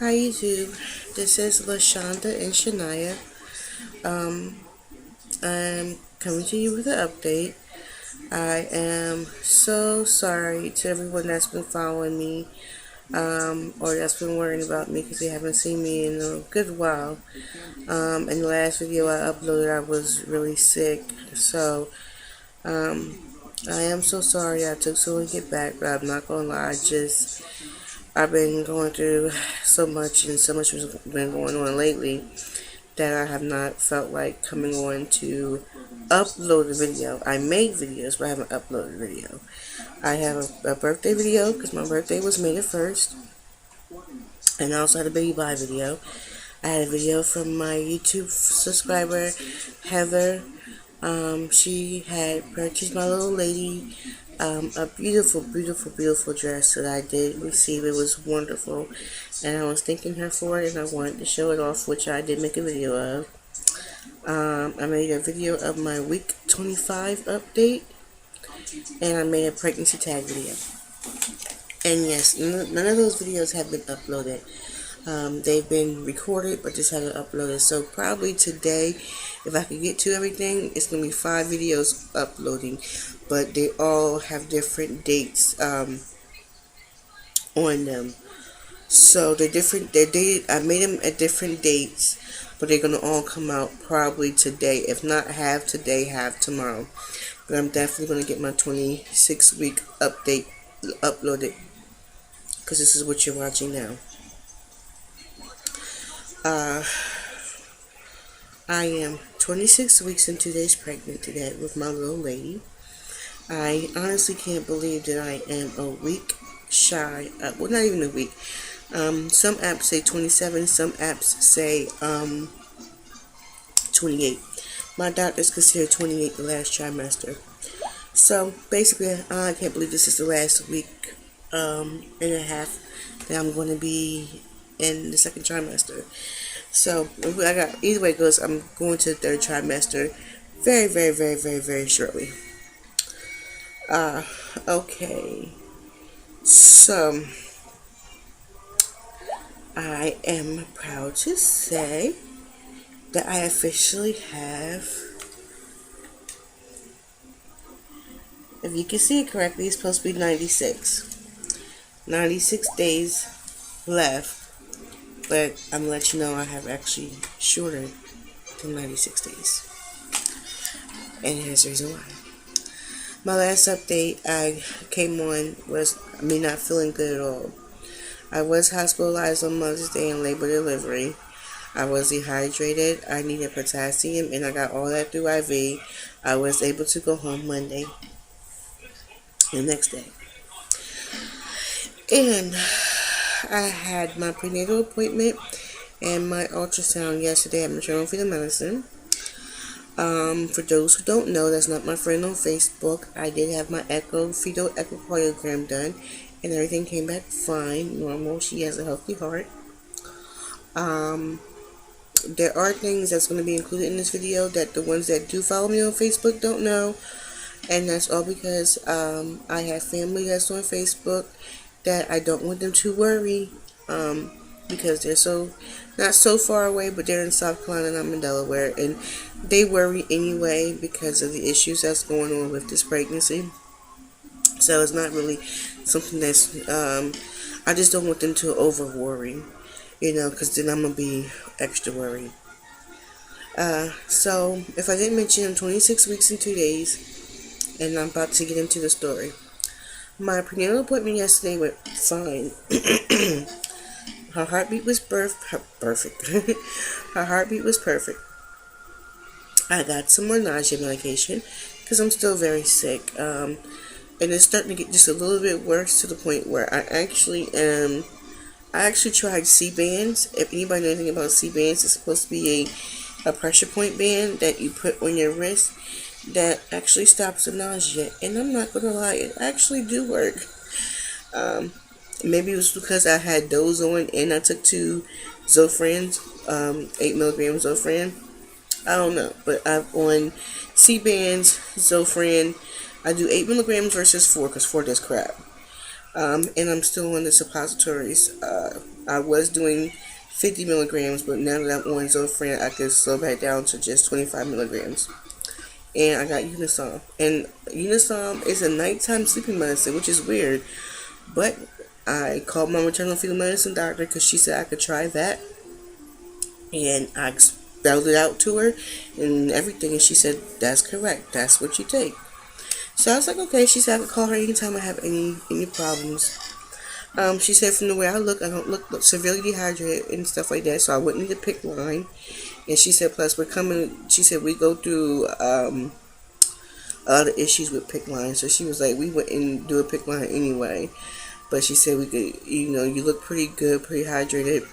Hi YouTube, this is LaShonda and Shania. Um, I'm coming to you with an update. I am so sorry to everyone that's been following me, or that's been worrying about me because they haven't seen me in a good while. In the last video I uploaded, I was really sick, so um, I am so sorry I took so long to get back, but I'm not gonna lie, I've been going through so much and so much has been going on lately that I have not felt like coming on to upload a video. I made videos, but I haven't uploaded a video. I have a birthday video because my birthday was May the 1st, and I also had a baby bye video. I had a video from my YouTube subscriber, Heather. She had purchased my little lady a beautiful, beautiful, beautiful dress that I did receive. It was wonderful, and I was thanking her for it, and I wanted to show it off, which I did make a video of. I made a video of my week 25 update, and I made a pregnancy tag video. And yes, none of those videos have been uploaded. They've been recorded, but just haven't uploaded. So probably today, if I could get to everything, it's going to be 5 videos uploading. But they all have different dates on them. So they're different. They're dated. I made them at different dates, but they're going to all come out probably today. If not half today, half tomorrow. But I'm definitely going to get my 26-week update uploaded, because this is what you're watching now. I am 26 weeks and 2 days pregnant today with my little lady. I honestly can't believe that I am a week shy. Well, not even a week. Some apps say 27. Some apps say 28. My doctors consider 28 the last trimester. So basically, I can't believe this is the last week and a half that I'm going to be in the second trimester. So I got, either way it goes, I'm going to the third trimester very, very, very, very, very shortly. Okay. So I am proud to say that I officially have, if you can see it correctly, it's supposed to be 96 days left. But I'm going to let you know I have actually shorter than 96 days. And here's the reason why. My last update I came on was me not feeling good at all. I was hospitalized on Mother's Day and labor delivery. I was dehydrated. I needed potassium, and I got all that through IV. I was able to go home Monday, the next day. And I had my prenatal appointment and my ultrasound yesterday at maternal fetal medicine. For those who don't know, that's not my friend on Facebook. I did have my fetal echocardiogram done, and everything came back fine, normal. She has a healthy heart. There are things that's going to be included in this video that the ones that do follow me on Facebook don't know, and that's all because I have family that's on Facebook that I don't want them to worry, because they're not so far away, but they're in South Carolina and I'm in Delaware, and they worry anyway because of the issues that's going on with this pregnancy. So it's not really something that's, I just don't want them to over worry, because then I'm going to be extra worried. So if I didn't mention, I'm 26 weeks and 2 days, and I'm about to get into the story. My prenatal appointment yesterday went fine. Her heartbeat was perfect. Her heartbeat was perfect. I got some more nausea medication because I'm still very sick. And it's starting to get just a little bit worse to the point where I actually tried C-bands. If anybody knows anything about C-bands, it's supposed to be a pressure point band that you put on your wrist that actually stops the nausea. And I'm not going to lie, it actually do work. Maybe it was because I had those on and I took 2 Zofran, 8 milligrams Zofran. I don't know, but I'm on C-bands, Zofran. I do 8 milligrams versus 4 because 4 does crap. And I'm still on the suppositories I was doing 50 milligrams, but now that I'm on Zofran, I can slow back down to just 25 milligrams. And I got Unisom. And Unisom is a nighttime sleeping medicine, which is weird. But I called my maternal fetal medicine doctor because she said I could try that. And I spelled it out to her and everything. And she said, that's correct. That's what you take. So I was like, okay. She said I could call her anytime I have any problems. She said from the way I look, I don't look severely dehydrated and stuff like that. So I wouldn't need to pick line. And she said, plus we're coming, she said we go through other issues with pick line. So she was like, we wouldn't do a pick line anyway. But she said we could, you look pretty good, pretty hydrated.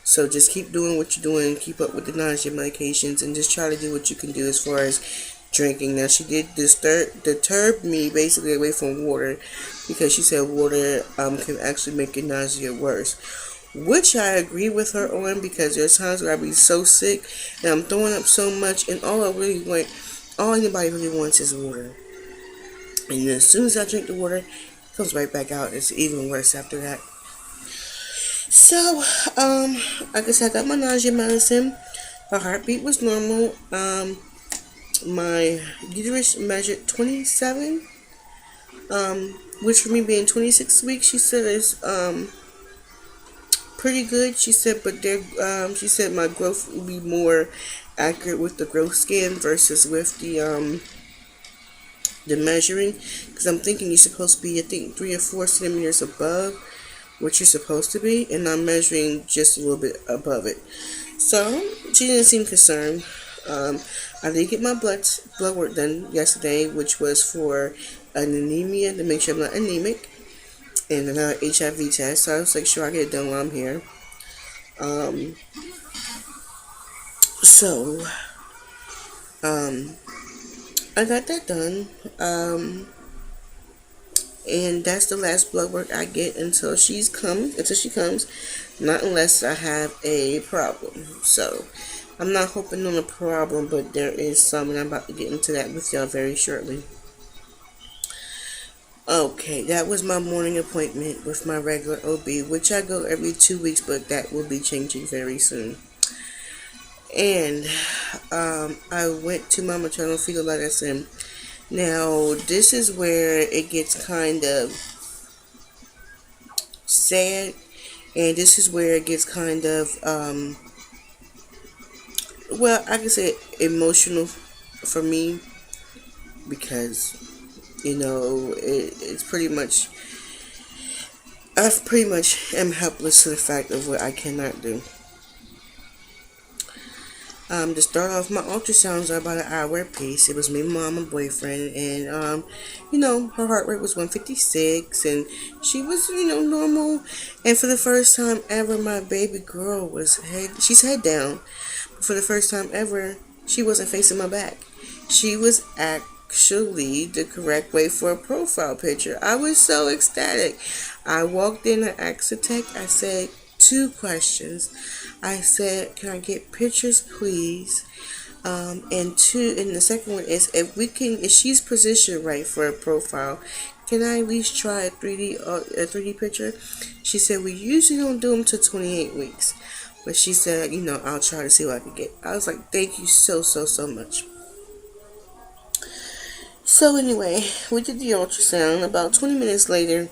So just keep doing what you're doing, keep up with the nausea medications, and just try to do what you can do as far as drinking. Now she did deter me basically away from water because she said water can actually make your nausea worse. Which I agree with her on because there's times where I be so sick and I'm throwing up so much and all anybody really wants is water. And as soon as I drink the water, it comes right back out. It's even worse after that. So, like I said, I got my nausea medicine. My heartbeat was normal. My uterus measured 27, which for me being 26 weeks, she said is pretty good. She said, but she said my growth would be more accurate with the growth scan versus with the measuring, because I'm thinking you're supposed to be, I think, 3 or 4 centimeters above what you're supposed to be, and I'm measuring just a little bit above it. So she didn't seem concerned. I did get my blood work done yesterday, which was for an anemia to make sure I'm not anemic, and another HIV test. So I was like, sure, I get it done while I'm here. So I got that done. And that's the last blood work I get until she comes, not unless I have a problem. So I'm not hoping on a problem, but there is some, and I'm about to get into that with y'all very shortly. Okay, that was my morning appointment with my regular OB, which I go every 2 weeks, but that will be changing very soon. And I went to my maternal fetal medicine. Now, this is where it gets kind of sad, and this is where it gets kind of, I can say emotional for me, because, it's pretty much, I pretty much am helpless to the fact of what I cannot do. To start off, my ultrasounds are about an hour apiece. It was me, mom, and boyfriend, and her heart rate was 156, and she was, normal. And for the first time ever, my baby girl she's head down. But for the first time ever, she wasn't facing my back. She was actually the correct way for a profile picture. I was so ecstatic. I walked in, I asked the tech, I said 2 questions. I said, can I get pictures, please? And the second one is, if she's positioned right for a profile, can I at least try a 3D picture? She said, we usually don't do them to 28 weeks. But she said, I'll try to see what I can get. I was like, thank you so much. So anyway, we did the ultrasound. About 20 minutes later,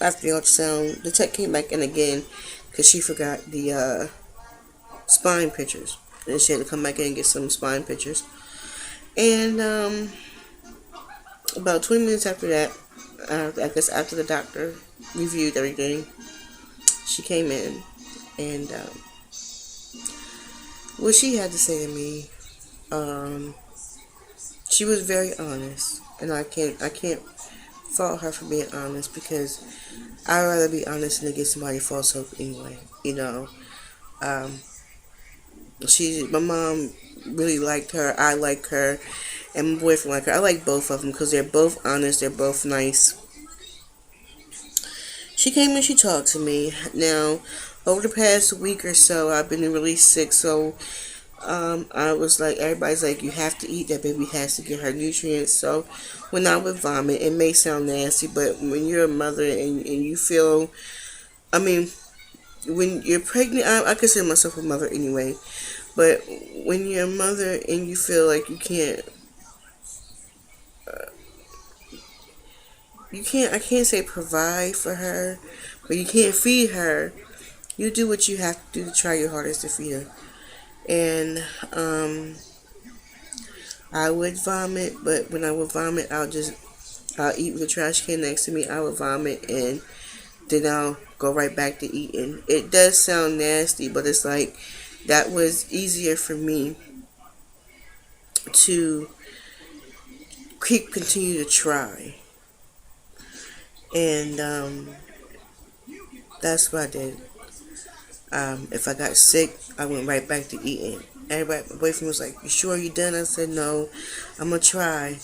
after the ultrasound, the tech came back in again because she forgot the spine pictures. And she had to come back in and get some spine pictures. And about 20 minutes after that, I guess after the doctor reviewed everything, she came in. And what she had to say to me, she was very honest. And I can't fault her for being honest, because I'd rather be honest than to get somebody false hope anyway. My mom really liked her. I like her, and my boyfriend liked her. I like both of them because they're both honest. They're both nice. She came and she talked to me. Now, over the past week or so, I've been really sick. So, I was like, everybody's like, you have to eat. That baby has to get her nutrients. So, when I would vomit, it may sound nasty, but when you're a mother and you feel I mean, when you're pregnant, I consider myself a mother anyway. But when you're a mother and you feel like I can't say provide for her, but you can't feed her. You do what you have to do to try your hardest to feed her. And I would vomit, but when I would vomit, I'll eat with the trash can next to me. I would vomit and then I'll go right back to eating. It does sound nasty, but it's like that was easier for me to continue to try. And that's what I did. If I got sick, I went right back to eating. Everybody, my boyfriend was like, "You sure you done?" I said, "No, I'm gonna try."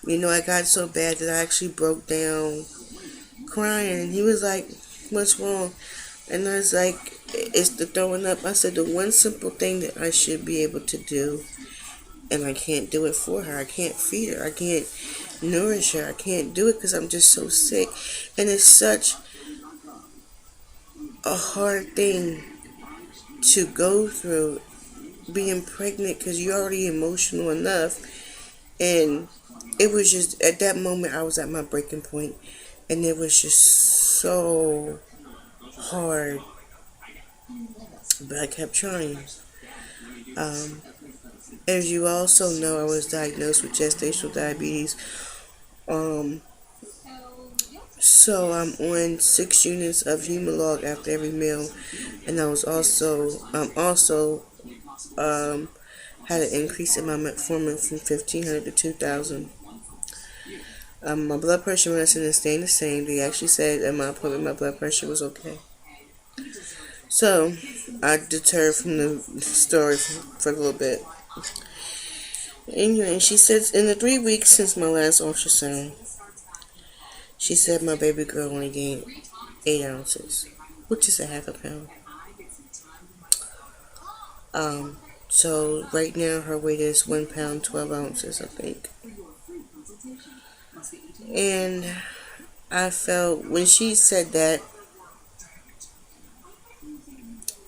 I got so bad that I actually broke down crying. And he was like, "What's wrong?" And I was like, "It's the throwing up." I said, "The one simple thing that I should be able to do, and I can't do it for her. I can't feed her. I can't nourish her. I can't do it because I'm just so sick." And it's such a hard thing to go through being pregnant because you're already emotional enough. And it was just at that moment I was at my breaking point, and it was just so hard, but I kept trying. Um, as you also know, I was diagnosed with gestational diabetes. Um, so I'm on 6 units of Humalog after every meal, and I was also um, had an increase in my metformin from 1,500 to 2,000. My blood pressure medicine is staying the same. They actually said at my appointment my blood pressure was okay. So I deterred from the story for a little bit. Anyway, she said in the 3 weeks since my last ultrasound, she said my baby girl only gained 8 ounces, which is a half a pound. So right now her weight is 1 pound 12 ounces, I think. And I felt when she said that,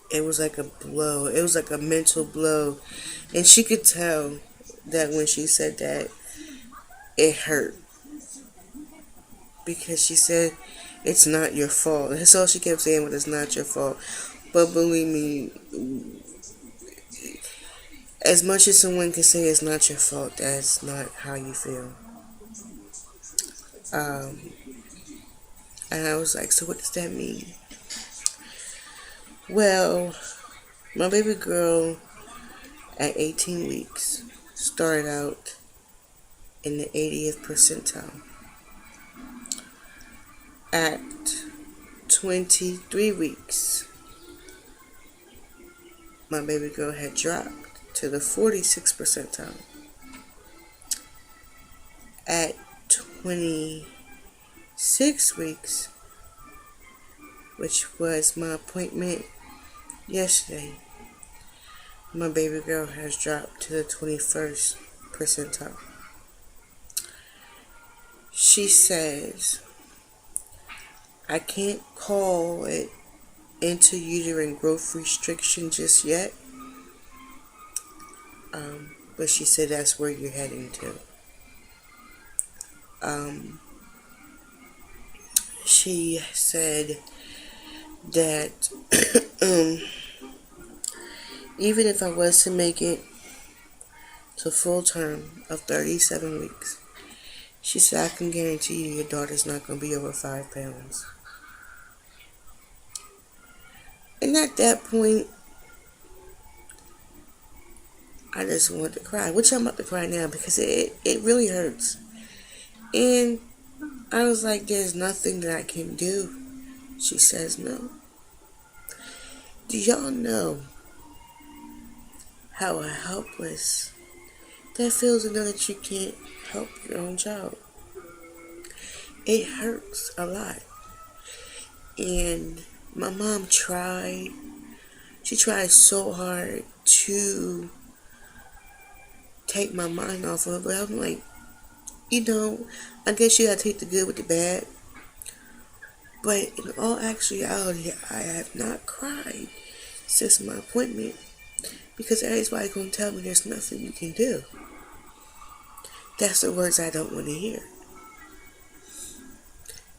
it was like a blow. It was like a mental blow, and she could tell that when she said that, it hurt because she said it's not your fault. That's all she kept saying, but it's not your fault. But believe me, as much as someone can say it's not your fault, that's not how you feel. Um, and I was like, so what does that mean? Well, my baby girl at 18 weeks started out in the 80th percentile. At 23 weeks, my baby girl had dropped to the 46th percentile. At 26 weeks, which was my appointment yesterday, my baby girl has dropped to the 21st percentile. She says, I can't call it intrauterine growth restriction just yet, but she said that's where you're heading to. She said that even if I was to make it to full term of 37 weeks, she said I can guarantee you your daughter's not going to be over 5 pounds. And at that point, I just wanted to cry, which I'm about to cry now because it really hurts. And I was like, there's nothing that I can do. She says no. Do y'all know how helpless that feels to know that you can't help your own child? It hurts a lot. And my mom tried. She tried so hard to take my mind off of it. But I'm like, I guess you gotta take the good with the bad. But in all actuality, I have not cried since my appointment because everybody's going to tell me there's nothing you can do. That's the words I don't want to hear.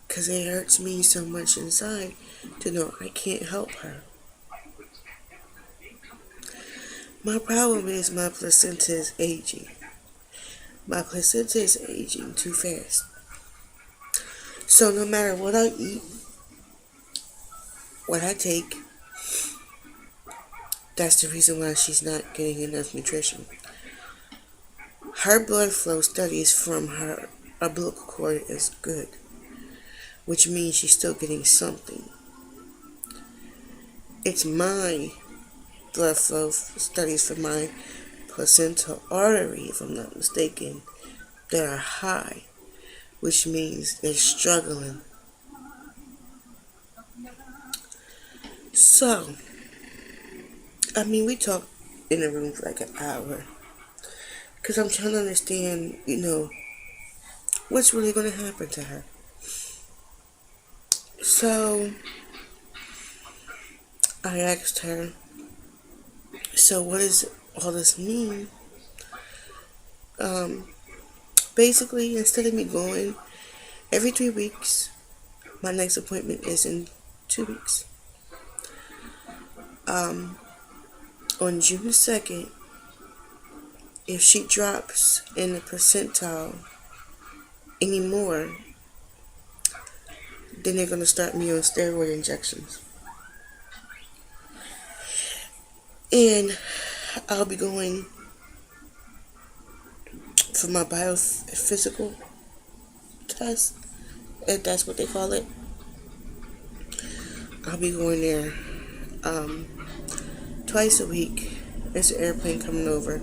Because it hurts me so much inside to know I can't help her. My problem is my placenta is aging. My placenta is aging too fast. So no matter what I eat, what I take, that's the reason why she's not getting enough nutrition. Her blood flow studies from her umbilical cord is good, which means she's still getting something. It's my blood flow studies from my placental artery, if I'm not mistaken, that are high, which means they're struggling. So, we talked in the room for like an hour. Because I'm trying to understand, what's really going to happen to her. So, I asked her, so what does all this mean? Basically, instead of me going every 3 weeks, my next appointment is in 2 weeks. On June 2nd, if she drops in the percentile anymore, then they're going to start me on steroid injections. And I'll be going for my biophysical test, if that's what they call it. I'll be going there twice a week. There's an airplane coming over.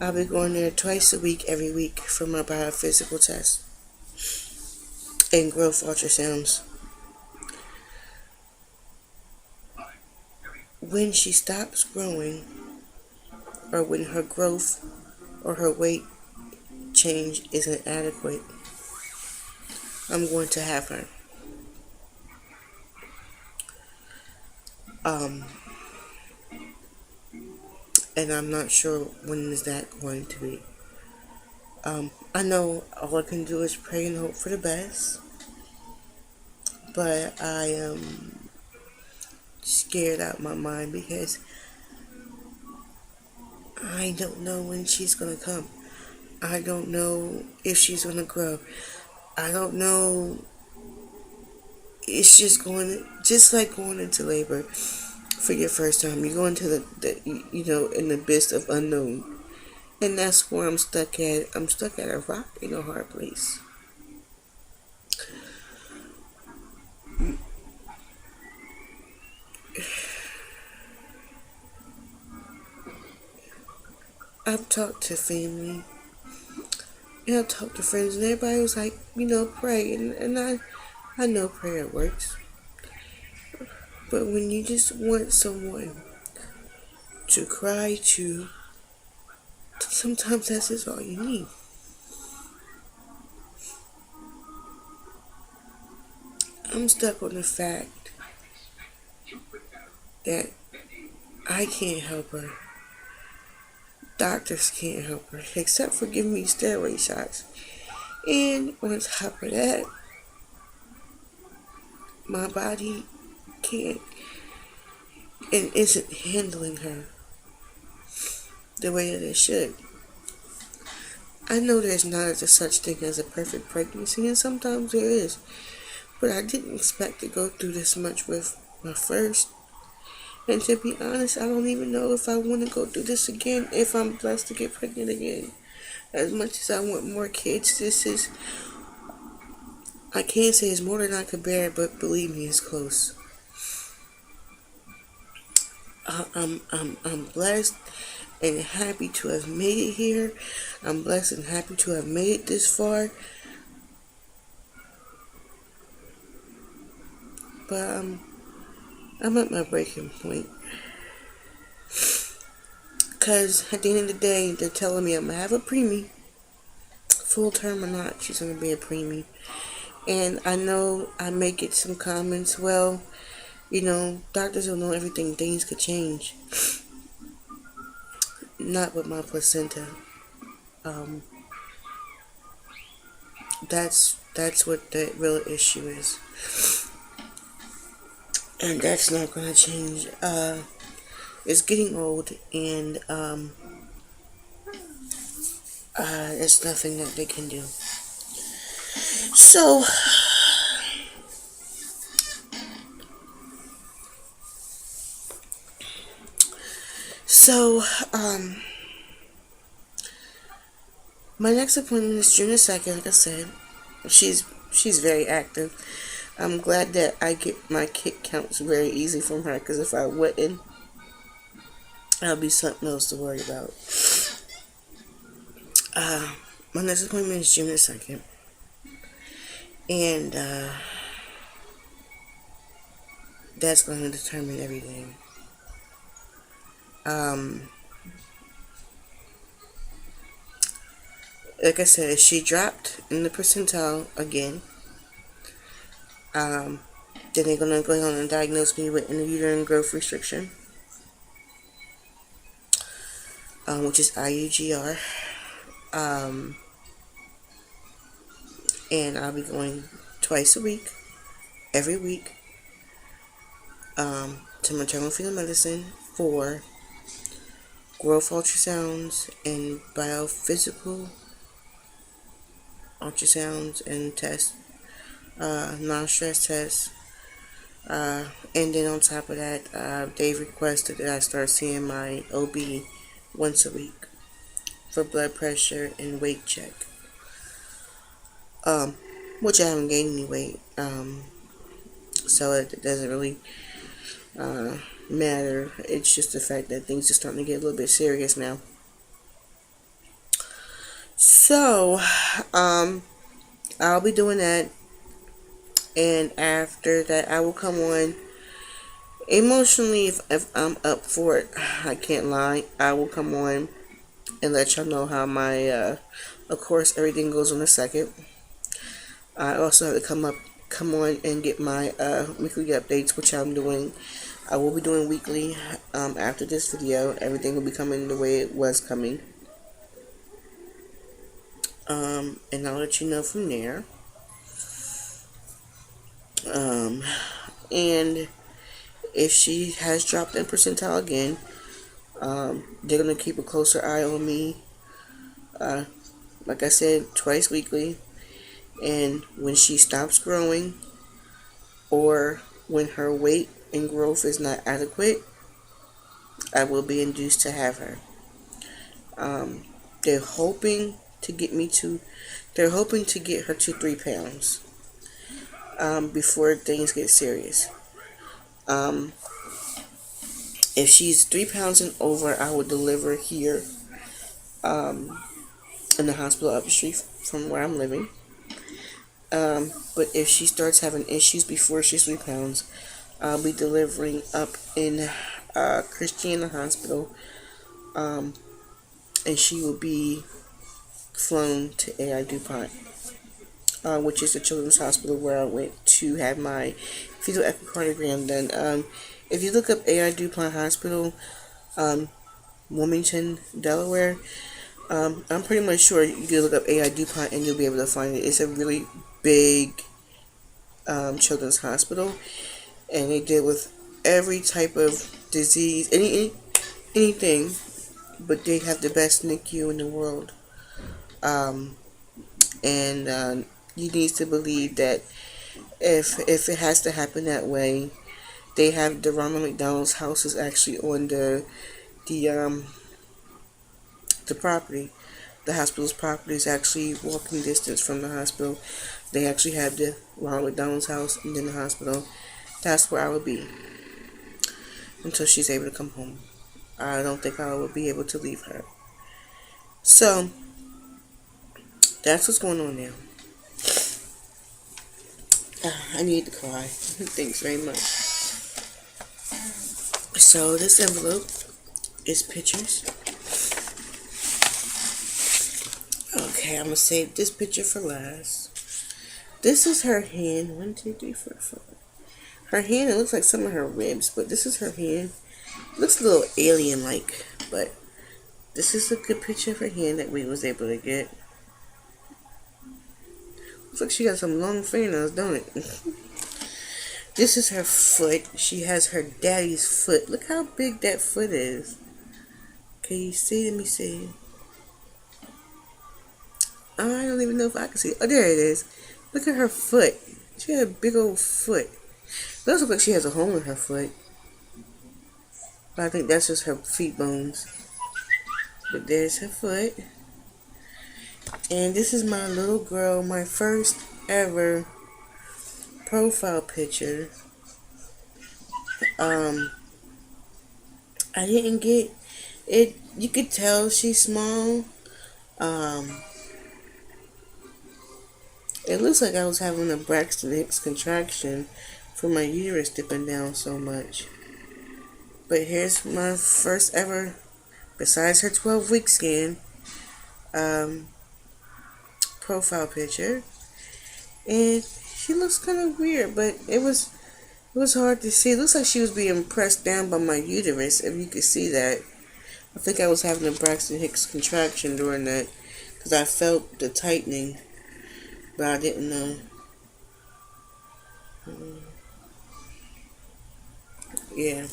I'll be going there twice a week, every week, for my biophysical test and growth ultrasounds. When she stops growing, or when her growth or her weight change isn't adequate, I'm going to have her. And I'm not sure when is that going to be. I know all I can do is pray and hope for the best, but I am scared out of my mind because I don't know when she's going to come. I don't know if she's going to grow. I don't know. It's just like going into labor for your first time. You go into in the abyss of unknown. And that's where I'm stuck at. I'm stuck at a rock in a hard place. I've talked to family, and I've talked to friends, and everybody was like, pray. And I know prayer works. But when you just want someone to cry to, sometimes that's just all you need. I'm stuck on the fact that I can't help her. Doctors can't help her, except for giving me steroid shots. And on top of that, my body can't and isn't handling her the way that it should. I know there's not a such thing as a perfect pregnancy, and sometimes there is. But I didn't expect to go through this much with my first. And to be honest, I don't even know if I want to go through this again if I'm blessed to get pregnant again. As much as I want more kids, I can't say it's more than I could bear, but believe me, it's close. I'm blessed and happy to have made it here. I'm blessed and happy to have made it this far. But I'm at my breaking point. Because at the end of the day, they're telling me I'm going to have a preemie. Full term or not, she's going to be a preemie. And I know I may get some comments, well, doctors don't know everything, things could change. Not with my placenta. Um, that's what the real issue is. And that's not gonna change. It's getting old, and there's nothing that they can do. So, so, my next appointment is June the 2nd. Like I said, she's very active. I'm glad that I get my kick counts very easy from her, because if I wouldn't, I'll be something else to worry about. My next appointment is June the 2nd. And that's going to determine everything. Like I said, if she dropped in the percentile again, then they're going to go ahead and diagnose me with intrauterine growth restriction, which is IUGR. And I'll be going twice a week, every week, to maternal fetal medicine for growth ultrasounds and biophysical ultrasounds and tests, non-stress tests. And then on top of that, they've requested that I start seeing my OB once a week for blood pressure and weight check. Which I haven't gained any weight, so it doesn't really matter. It's just the fact that things are starting to get a little bit serious now. So, I'll be doing that, and after that, I will come on. Emotionally, if I'm up for it, I can't lie, I will come on and let y'all know how my, of course, everything goes on the 2nd. I also have to come on and get my weekly updates, which I'm doing. I will be doing weekly after this video. Everything will be coming the way it was coming. And I'll let you know from there. And if she has dropped in percentile again, they're going to keep a closer eye on me. Like I said, twice weekly. And when she stops growing, or when her weight and growth is not adequate, I will be induced to have her. They're hoping to get her to 3 pounds before things get serious. If she's 3 pounds and over, I will deliver here in the hospital up the street from where I'm living. But if she starts having issues before she's 3 pounds, I'll be delivering up in Christiana Hospital, and she will be flown to AI DuPont, which is the children's hospital where I went to have my fetal echocardiogram done. If you look up AI DuPont Hospital, Wilmington, Delaware, I'm pretty much sure you can look up AI DuPont and you'll be able to find it. It's a really big children's hospital, and they deal with every type of disease, anything, but they have the best NICU in the world. And you need to believe that if it has to happen that way, they have the Ronald McDonald's house is actually on the property. The hospital's property is actually walking distance from the hospital. They actually have the Ronald McDonald's house and then the hospital. That's where I will be until she's able to come home. I don't think I will be able to leave her. So, that's what's going on now. I need to cry. Thanks very much. So, this envelope is pictures. Okay, I'm going to save this picture for last. This is her hand. 1, 2, 3, 4, 5. Her hand, it looks like some of her ribs, but this is her hand. It looks a little alien-like, but this is a good picture of her hand that we was able to get. Looks like she got some long fingernails, don't it? This is her foot. She has her daddy's foot. Look how big that foot is. Can you see? Let me see. I don't even know if I can see. Oh, there it is. Look at her foot. She got a big old foot. It does look like she has a hole in her foot. But I think that's just her feet bones. But there's her foot. And this is my little girl, my first ever profile picture. I didn't get it. You could tell she's small. It looks like I was having a Braxton Hicks contraction from my uterus dipping down so much. But here's my first ever, besides her 12-week scan, profile picture. And she looks kind of weird, but it was hard to see. It looks like she was being pressed down by my uterus, if you could see that. I think I was having a Braxton Hicks contraction during that, because I felt the tightening, but I didn't know. Yeah.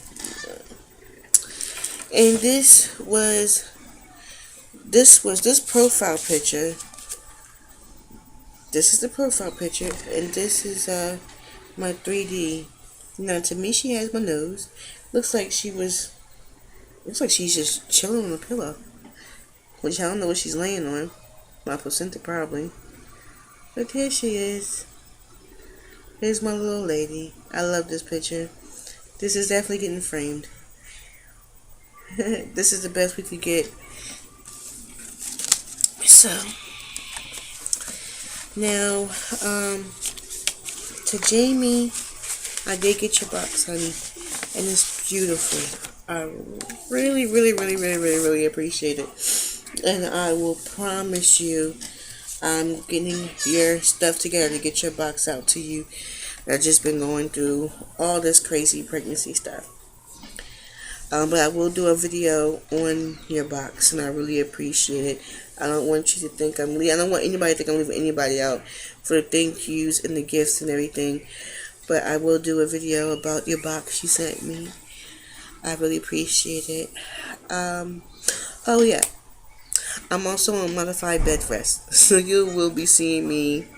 And this profile picture. This is the profile picture, and this is my 3D. Now, to me, she has my nose. Looks like she's just chilling on a pillow, which I don't know what she's laying on. My placenta, probably. But here she is. Here's my little lady. I love this picture. This is definitely getting framed. This is the best we could get. So, now, to Jamie, I did get your box, honey, and it's beautiful. I really, really, really, really, really, really appreciate it. And I will promise you, I'm getting your stuff together to get your box out to you. I've just been going through all this crazy pregnancy stuff. But I will do a video on your box, and I really appreciate it. I don't want you to think I don't want anybody to think I'm leaving anybody out for the thank yous and the gifts and everything. But I will do a video about your box you sent me. I really appreciate it. Oh yeah. I'm also on modified bed rest, so you will be seeing me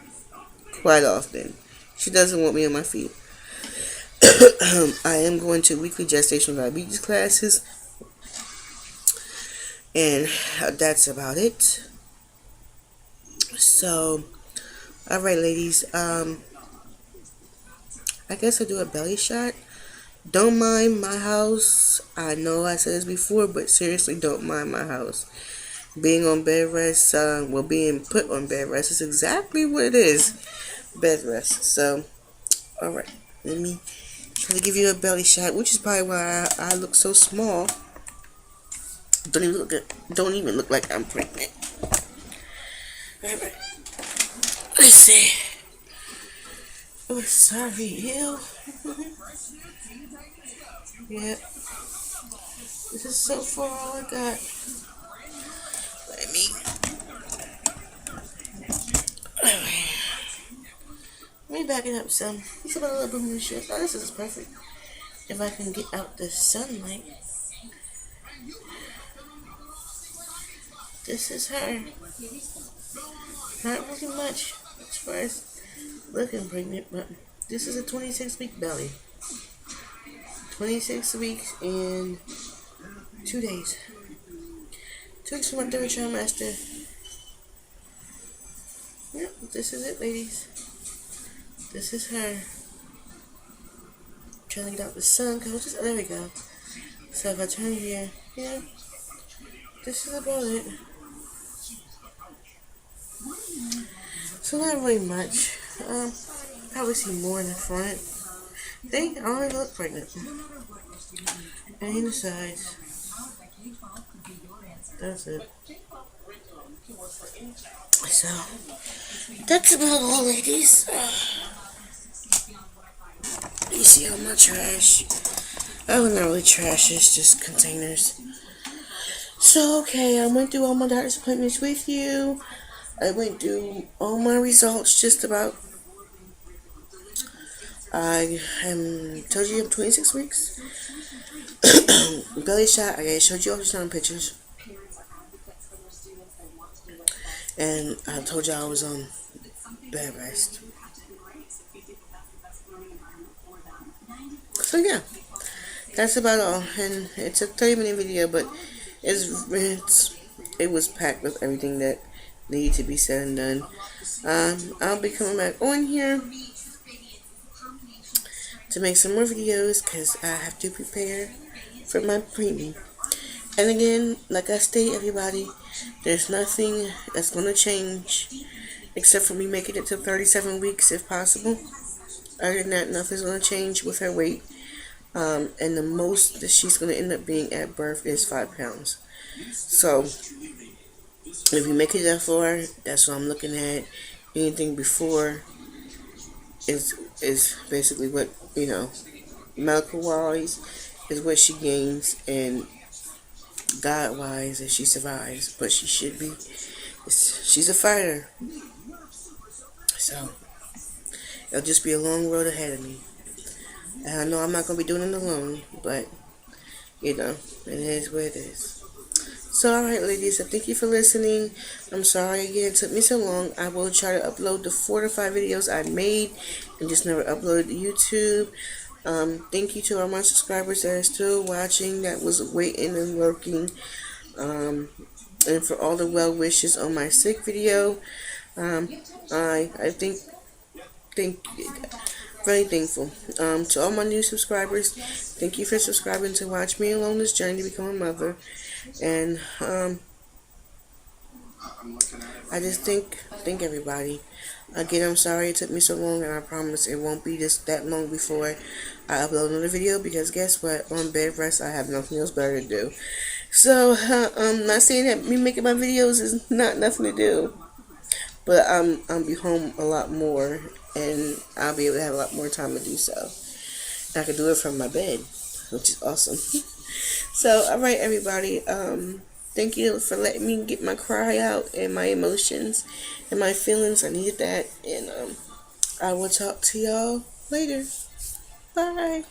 quite often. She doesn't want me on my feet. I am going to weekly gestational diabetes classes, and that's about it. So, alright ladies, I guess I'll do a belly shot. Don't mind my house. I know I said this before, but seriously, don't mind my house. Being on bed rest, being put on bed rest is exactly what it is. Bed rest. So, alright, let me try to give you a belly shot, which is probably why I look so small. Don't even look like I'm pregnant. Alright. Let's see. Oh, sorry, ew. Yep. This is so far all I got. Let me back it up some. You see my little boom shit? Oh, this is perfect. If I can get out the sunlight. This is her. Not really much as far as looking pregnant, but this is a 26-week belly. 26 weeks and 2 days. 2 weeks for my 3rd trimester. Yep, this is it, ladies. This is her. I'm trying to get out the sun, cause there we go. So if I turn here, yeah, this is about it. So not really much. Probably see more in the front. I think I don't even look pregnant. And in the sides. That's it. So, that's about all, ladies. You see all my trash? Oh, not really trash, it's just containers. So, okay, I went through all my doctor's appointments with you. I went through all my results just about. I told you I'm 26 weeks. Belly shot, I showed you ultrasound pictures. And I told you I was on bed rest. So, yeah, that's about all. And it's a 30-minute video, but it was packed with everything that needed to be said and done. I'll be coming back on here to make some more videos because I have to prepare for my preemie. And again, like I state, everybody, there's nothing that's going to change except for me making it to 37 weeks if possible. Other than that, nothing's going to change with her weight. And the most that she's going to end up being at birth is 5 pounds. So, if you make it that far, that's what I'm looking at. Anything before is basically what, medical wise, is what she gains, and God wise, if she survives. But she should be. She's a fighter. So, it'll just be a long road ahead of me. And I know I'm not going to be doing it alone, but, it is what it is. So, alright, ladies, so thank you for listening. I'm sorry again it took me so long. I will try to upload the 4 to 5 videos I made and just never uploaded to YouTube. Thank you to all my subscribers that are still watching, that was waiting and lurking. And for all the well wishes on my sick video. I think very thankful. To all my new subscribers, thank you for subscribing to watch me along this journey to become a mother. And I just thank everybody. Again, I'm sorry it took me so long, and I promise it won't be that long before I upload another video, because guess what? On bed rest, I have nothing else better to do. So, I'm not saying that me making my videos is not nothing to do, but I'll be home a lot more, and I'll be able to have a lot more time to do so. I can do it from my bed, which is awesome. So, alright, everybody. Thank you for letting me get my cry out and my emotions and my feelings. I needed that. And I will talk to y'all later. Bye.